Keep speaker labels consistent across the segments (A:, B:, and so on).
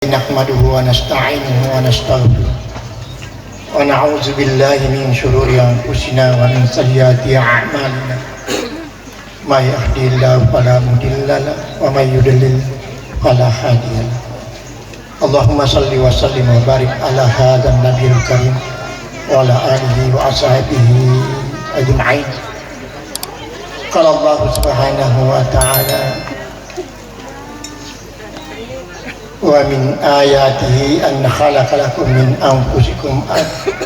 A: nahmaduhu wa nasta'inuhu wa nastaghfiruh wa na'udzu billahi min shururi anfusina wa min sayyiati a'malina may yahdihillahu fala mudilla lahu wa may yudlil fala hadiya lahu. Allahumma shalli wa sallim wa barik ala hadzal nabiyil karim wa ala alihi wa ashabihi ajma'in. Qala Allah subhanahu wa ta'ala wa min ayatihi an khalaqa lakum min anfusikum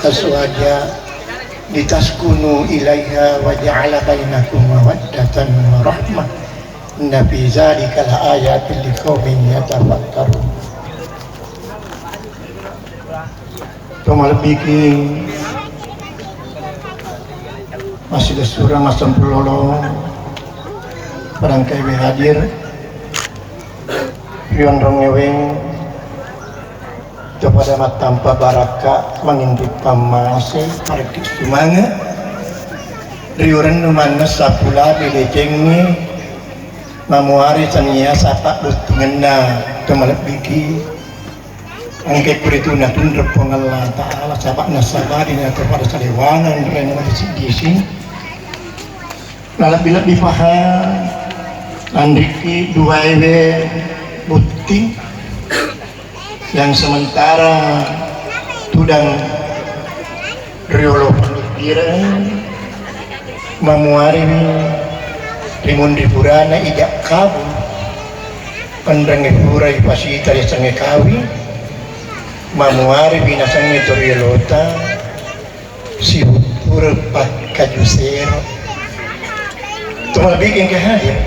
A: azwaja litaskunu ilaiha wa ja'ala bainakum mawaddatan wa rahmah inna fi dzalika laayatin liqaumin yatafakkarun. Tomal bikin masih surah masam pelolo barangkai hadir Rion rongeweng kepada mat tanpa baraka mengintip pamase parkis sumanga riuran numana sapula bilecengni mamuari sania sapa butungena temalap biki angke kurituna tundrep Allah ta'ala sabak nasabadina kepada salewangan rena disigi nalap-bilap difaham andiki dua ewe bukti yang sementara tudang riolo pemikiran mamuari rimun dipurana ijak kabu pendengi purai pasita sange kawi mamuari binasange toriolota si purpat kajusero tumal bikin kehadir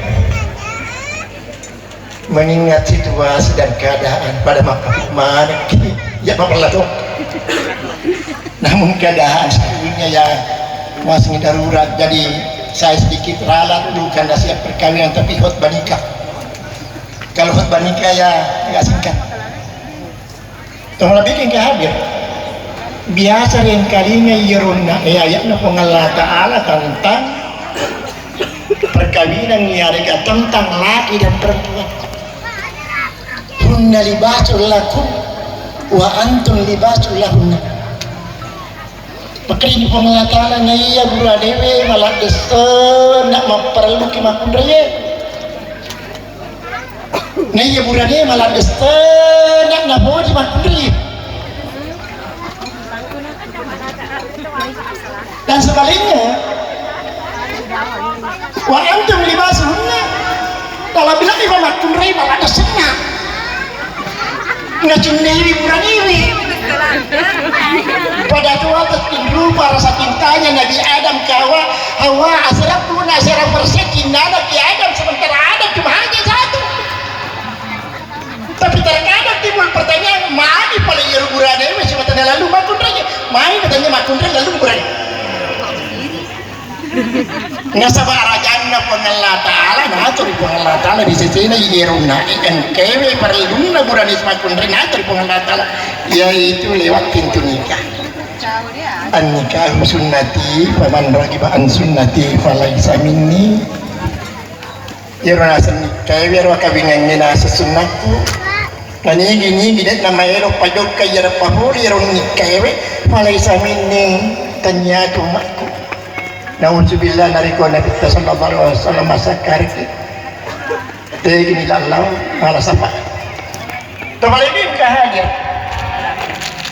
A: mengingat situasi dan keadaan pada mana ya bapak tuh. Namun keadaan sebelumnya ya masih darurat, jadi saya sedikit ralat dulu karena siap perkawinan tapi khutbah nikah. Kalau khutbah nikah ya nggak singkat. Tolong bikin kehadir. Biasa yang kalinya yuruna ayatnya pengalah Ta'ala tentang perkawinan nyarika tentang laki dan perempuan. Hunna libasul lakum wa antum libasul lahunna. Maka ini pengatalan na iya gura dewe malah desa nak memperlu kimakundreye. Na iya gura dewe malah desa nak nabodi makundreye. Dan sebaliknya wa antum libasul hunna. Kalau bilang ini makundreye malah desanya. Nggak cendiri buran ini pada tua tertinggal para cintanya Nabi Adam kawa Hawa asraf pun asraf persekin anak di Adam sementara Adam cuma hanya satu. Tapi terkadang timbul pertanyaan mana paling yeru buran ini sementara lalu makun raja main katanya makun raja lalu buran nggak sabar rajanya pengelah Ta'ala ngatur pengelah Ta'ala di sini yeruna ikan kewe perlindungan buran ismakun ngatur pengelah Ta'ala yaitu lewat pintu nikah an nikah sunnati faman ragiba an sunnati falaisa minni yeruna seni kewe wakabingan nina sesunnatku nanya gini gini nama ero pajok kaya pahuri yeruna kewe falaisa minni tanya kumakku. Na'udzubillah nariko Nabi sallallahu alaihi wasallam masa karik tegini lalau malah sapa terbalik kehadir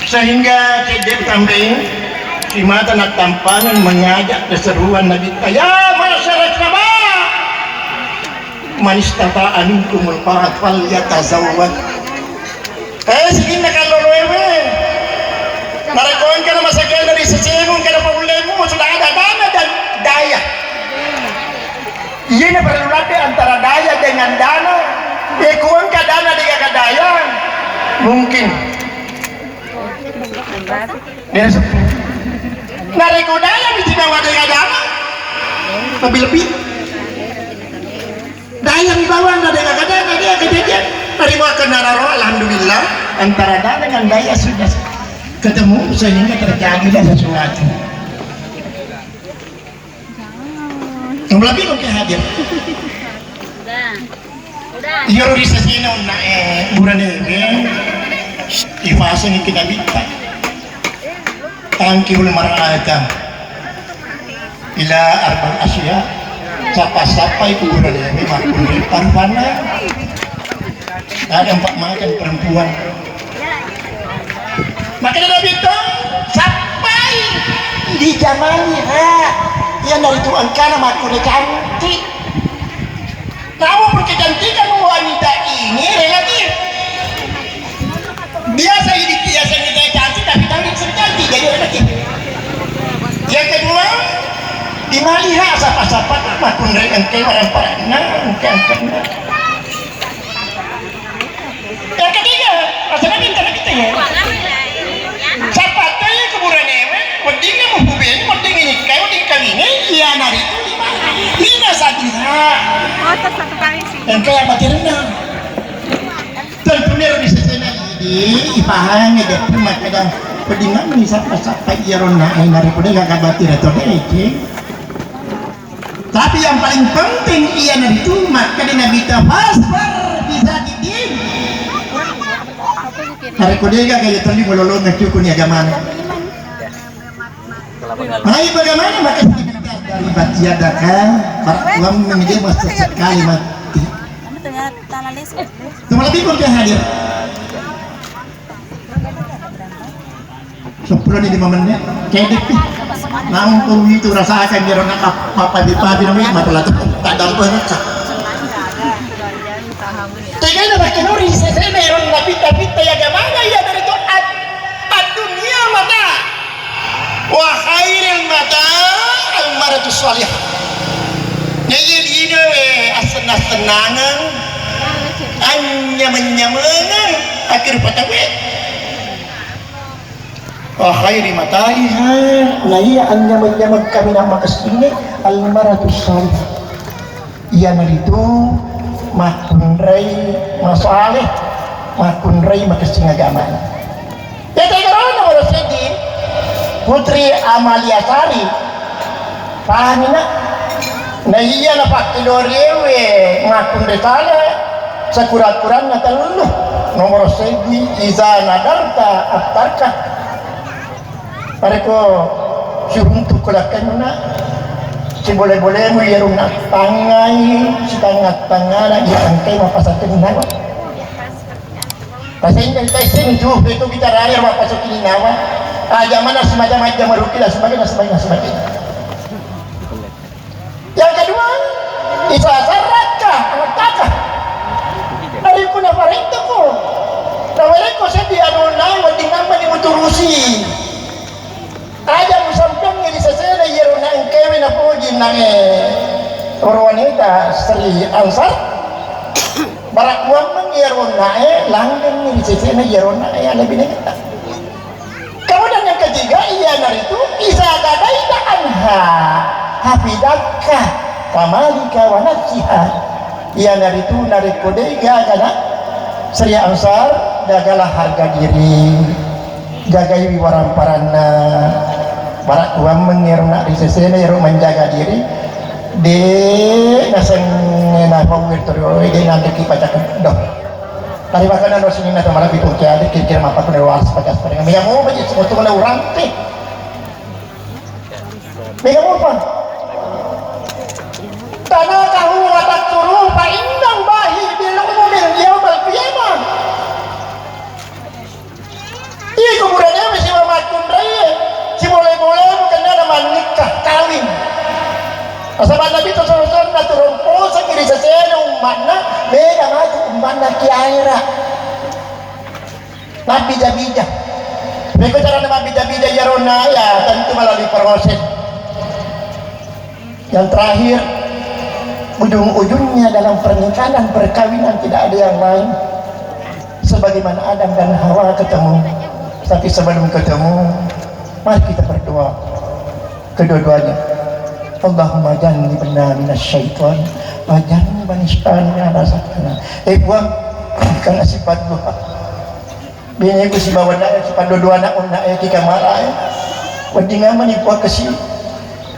A: sehingga tidak tambahin si mata nak tampangan mengajak keseruan Nabi ya masyarakat sabah man istata'a minkumul ba'at fal yatazawwaj segini kalau lewe narekoin kana masakay dari sesengon kana problema sudah ada dana dan daya. Ini perlu latih antara daya dengan dana. Kuang ka dana dengan ka daya mungkin. Dia nareko daya di bawah dengan dana lebih daya di bawah dengan ka dana dia kejadian dari makan nararo alhamdulillah antara dana dengan daya sudah ketemu sehingga terjadilah sesuatu. Lebih oke hadir. Udah. Yoro di sini bulan ini fase ng kinabita. Tangki ulit marangatan. Ila arbang Asya. Sapa-sapay kubura niya. May makulitan pa na. Ada empat makan perempuan. Makanya Nabi itu sampai di zamannya yang dari Tuhan karena makulitan cantik. Namun berkecantikan wanita ini relatif. Biasa kita cantik tapi cantik cantik jadi relatif. Yang kedua, di maliha sapa-sapa makun engke warna engke. Yang ketiga, rasanya pintar kita ya. Siapa tahu kuburan ewe, wadingnya mau bubin, wadingnya nikah, wadingnya kawinnya, iya nari itu lima. Lina saja. Yang kayak mati renang. Tentunya di sana ini ipahannya deh, cuma kadang pedingan nih siapa irona nari pun nggak kabatir atau deh. Tapi yang paling penting iya nari itu maka di Nabi Tafasbar bisa didim. Hari kodega kayak tadi melolong ngecukun ya zaman. Hai bagaimana maka dari batiada kan uang menjadi masa sekali mati. Cuma lebih pun dia hadir. 10 di 5 menit kedek nampung itu rasakan dia nak apa di pagi namanya masalah tak dapat tegaknya pakai nuri saya meron tapi ya mana ya dari Tuhan dunia mata wa khairil mata al maratu salihah jadi ini asenang-senangan nyaman-nyamangan akhir patawe wa khairi mataiha la iya an nyaman-nyaman kami nama kesini al maratu salihah ia itu makunrai masalih makunrai makasing agama ya tegaknya nomor sedih Putri Amalia Sari pahamina na iya na pakilorewe makundai sana sakurat-kuran na taluluh nomor sedih iza nadarta aftarka pareko sihuntuk kulakan na si boleh-boleh mo yarong tangay si tangat-tangala yang kay mapasakin nawa kasi hindi tayo sinjo ito kita rari mapasakin nawa zaman na semacam-macam marukila sebagainya yang kedua isasarat ka anak ka dari ko na parito ko nawala ko sa di ano na wading naman ni muturusi aja musampang ini sesena yero na engkewe na puji nang wanita Sri Ansar barak uang mang yero na langgeng ini sesena yero na lebih nekata. Kemudian yang ketiga ia nari itu isa kadaita anha hafidaka wamalika wa nafsiha ia nari itu nari kodega kana Sri Ansar dagalah harga diri jagai waramparanna barak uang mengirna di sesena yang menjaga diri de naseng na pawir torioi de nanti kipaca doh tadi makanan rosini na tamara bitu kiade kira mapa pun was pakas pada mega mau baca semua tu mana orang teh mega mau apa tanah kahu watak suruh pa indang bahi bilang mobil dia balpiaman iya kuburannya masih mamakun raya si boleh-boleh kena nama nikah kawin asal Nabi itu solusi na turun po sa kiri sa sena umatna beda maju umatna kiaira nabija-bija mereka cara nama bija-bija yarona ya tentu melalui proses yang terakhir ujung-ujungnya dalam pernikahan perkawinan tidak ada yang lain sebagaimana Adam dan Hawa ketemu tapi sebelum ketemu mari kita berdoa kedua-duanya Allahumma jannibna minasyaitan wa jannibna syaitan rasakana buang kana sifat doa bini ku si bawa na sifat dua anak unna kita marah wading aman ipu kasi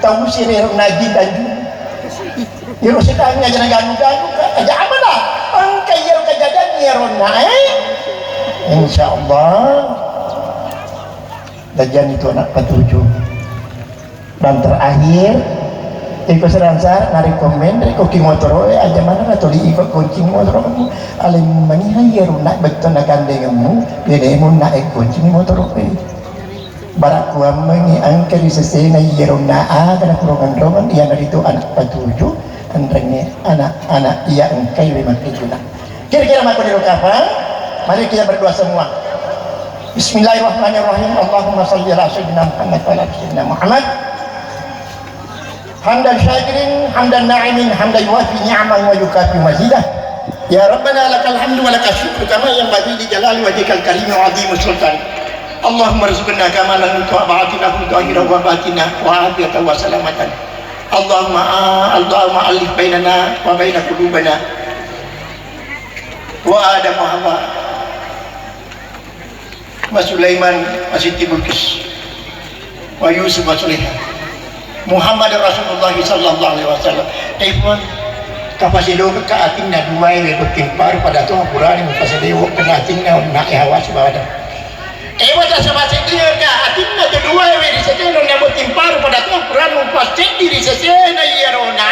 A: tahu si rero najid anju yero sitanya jangan ganu-ganu aja aman lah ang kayo kajadian yero na insyaallah Dajan itu anak ketujuh. Dan terakhir ikut seransar nari komen dari koki motor aja mana atau di ikut kuncing motor alim mani hayar nak betul nak gandengmu beda mun nak kuncing motor barak kuam mengi angker di sesena yeruna kana kurongan ia dari itu anak ketujuh andrenge anak ia engkai lima kejuta kira-kira maka di apa mari kita berdoa semua. Bismillahirrahmanirrahim. Allahumma salli ala sayyidina Muhammad wa ala sayyidina Muhammad hamdan syakirin hamdan na'imin hamdan yuwafi ni'aman wa yukafi mazidah. Ya Rabbana lakal hamdu wa lakal syukru kama yanbaghi li jalali wajhikal karim wa 'azimi sultan. Allahumma rizqna kamalan wa ba'atina zahiran wa batina wa afiyatan wa salamatan. Allahumma alif bainana wa baina qulubana wa Adam wa Hawa wa Sulaiman wa Siti Bilqis wa Yusuf wa Sulaiman Muhammad Rasulullah sallallahu alaihi wasallam. Telepon kapasido ke atingna dua we beking paru pada tuh Qur'an kapasido ke atingna nak hawa subhana. Wada sama sedia ka atingna dua we di seteno na beking paru pada tuh Qur'an pasti diri sesena yerona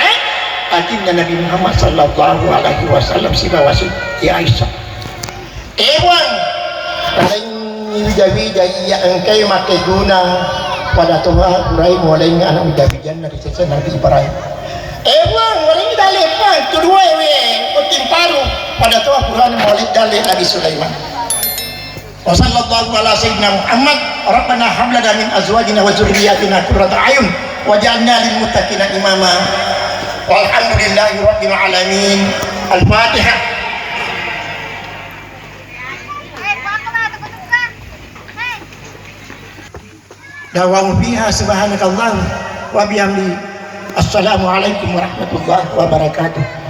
A: atingna Nabi Muhammad sallallahu alaihi wasallam si bawasi ya Aisyah. Ewan paling wija-wija iya engkai make guna pada Tuhan Ibrahim mulai anak udah-ujian dari sisi Nabi Ibrahim. Wang mulai dalepan kedua we penting paru pada Tuhan Quran mulai dalil Nabi Sulaiman. Wa sallallahu ala sayyidina Muhammad rabbana hab lana min azwajina wa dzurriyyatina qurrata a'yun waj'alna lil muttaqina imama. Walhamdulillahi rabbil alamin. Al-Fatihah. Dawamu fiha subhanakallah wa bihamdi. Assalamualaikum warahmatullahi wabarakatuh.